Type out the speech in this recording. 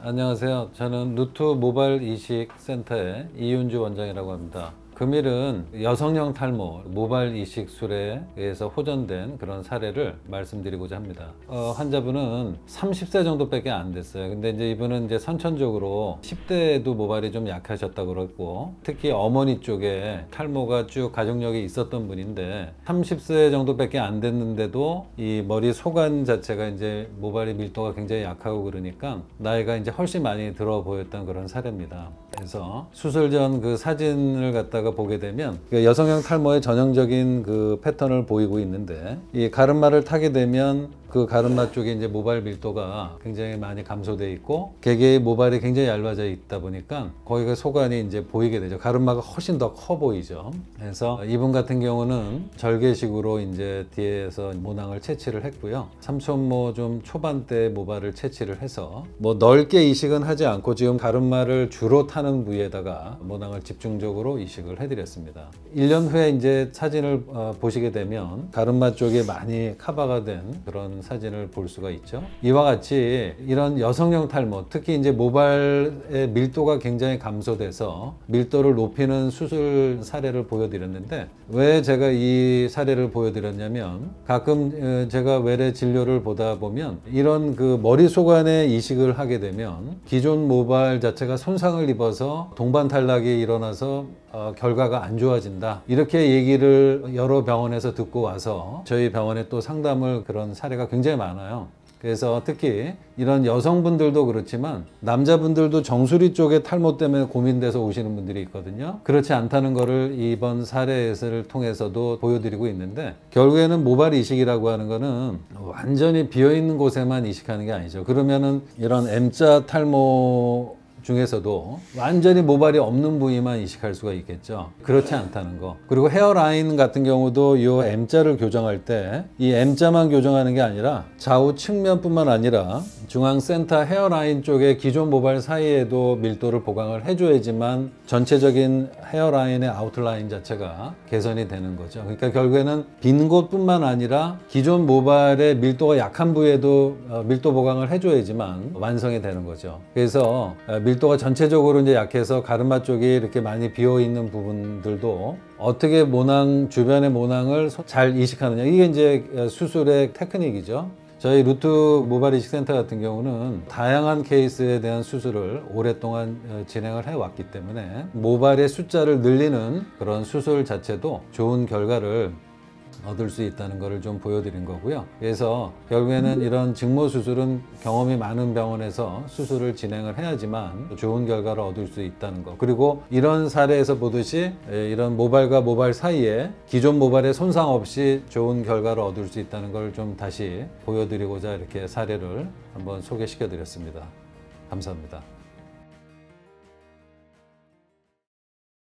안녕하세요. 저는 루트 모바일 이식 센터의 이윤주 원장이라고 합니다. 금일은 여성형 탈모, 모바일 이식술에 의해서 호전된 그런 사례를 말씀드리고자 합니다. 환자분은 30세 정도밖에 안 됐어요. 근데 이제 이분은 이제 선천적으로 10대에도 모발이 좀 약하셨다고 그랬고, 특히 어머니 쪽에 탈모가 쭉 가족력이 있었던 분인데 30세 정도밖에 안 됐는데도 이 머리 소관 자체가 이제 모발의 밀도가 굉장히 약하고 그러니까 나이가 이제 훨씬 많이 들어 보였던 그런 사례입니다. 그래서 수술 전 그 사진을 갖다가 보게 되면 여성형 탈모의 전형적인 그 패턴을 보이고 있는데, 이 가르마를 타게 되면 그 가르마 쪽에 이제 모발 밀도가 굉장히 많이 감소되어 있고 개개의 모발이 굉장히 얇아져 있다 보니까 거기가 소관이 이제 보이게 되죠. 가르마가 훨씬 더 커 보이죠. 그래서 이분 같은 경우는 절개식으로 이제 뒤에서 모낭을 채취를 했고요. 삼촌모 좀 초반대 모발을 채취를 해서 뭐 넓게 이식은 하지 않고 지금 가르마를 주로 타는 부위에다가 모낭을 집중적으로 이식을 해드렸습니다. 1년 후에 이제 사진을 보시게 되면 가르마 쪽에 많이 커버가 된 그런 사진을 볼 수가 있죠. 이와 같이 이런 여성형 탈모, 특히 이제 모발의 밀도가 굉장히 감소돼서 밀도를 높이는 수술 사례를 보여드렸는데, 왜 제가 이 사례를 보여드렸냐면, 가끔 제가 외래 진료를 보다 보면 이런 그 머리 소관에 이식을 하게 되면 기존 모발 자체가 손상을 입어서 동반 탈락이 일어나서 결과가 안 좋아진다, 이렇게 얘기를 여러 병원에서 듣고 와서 저희 병원에 또 상담을 그런 사례가 굉장히 많아요. 그래서 특히 이런 여성분들도 그렇지만 남자분들도 정수리 쪽에 탈모 때문에 고민돼서 오시는 분들이 있거든요. 그렇지 않다는 거를 이번 사례를 통해서도 보여드리고 있는데, 결국에는 모발 이식이라고 하는 거는 완전히 비어있는 곳에만 이식하는 게 아니죠. 그러면은 이런 M자 탈모 중에서도 완전히 모발이 없는 부위만 이식할 수가 있겠죠. 그렇지 않다는 거. 그리고 헤어라인 같은 경우도 이 M자를 교정할 때 이 M자만 교정하는 게 아니라 좌우 측면뿐만 아니라 중앙 센터 헤어라인 쪽에 기존 모발 사이에도 밀도를 보강을 해줘야지만 전체적인 헤어라인의 아웃라인 자체가 개선이 되는 거죠. 그러니까 결국에는 빈 곳뿐만 아니라 기존 모발의 밀도가 약한 부위에도 밀도 보강을 해줘야지만 완성이 되는 거죠. 그래서 밀도가 전체적으로 이제 약해서 가르마 쪽이 이렇게 많이 비어 있는 부분들도 어떻게 모낭, 주변의 모낭을 잘 이식하느냐, 이게 이제 수술의 테크닉이죠. 저희 루트 모발 이식 센터 같은 경우는 다양한 케이스에 대한 수술을 오랫동안 진행을 해왔기 때문에 모발의 숫자를 늘리는 그런 수술 자체도 좋은 결과를 얻을 수 있다는 것을 좀 보여드린 거고요. 그래서 결국에는 이런 직모 수술은 경험이 많은 병원에서 수술을 진행을 해야지만 좋은 결과를 얻을 수 있다는 거. 그리고 이런 사례에서 보듯이 이런 모발과 모발 사이에 기존 모발에 손상 없이 좋은 결과를 얻을 수 있다는 걸 좀 다시 보여드리고자 이렇게 사례를 한번 소개시켜 드렸습니다. 감사합니다.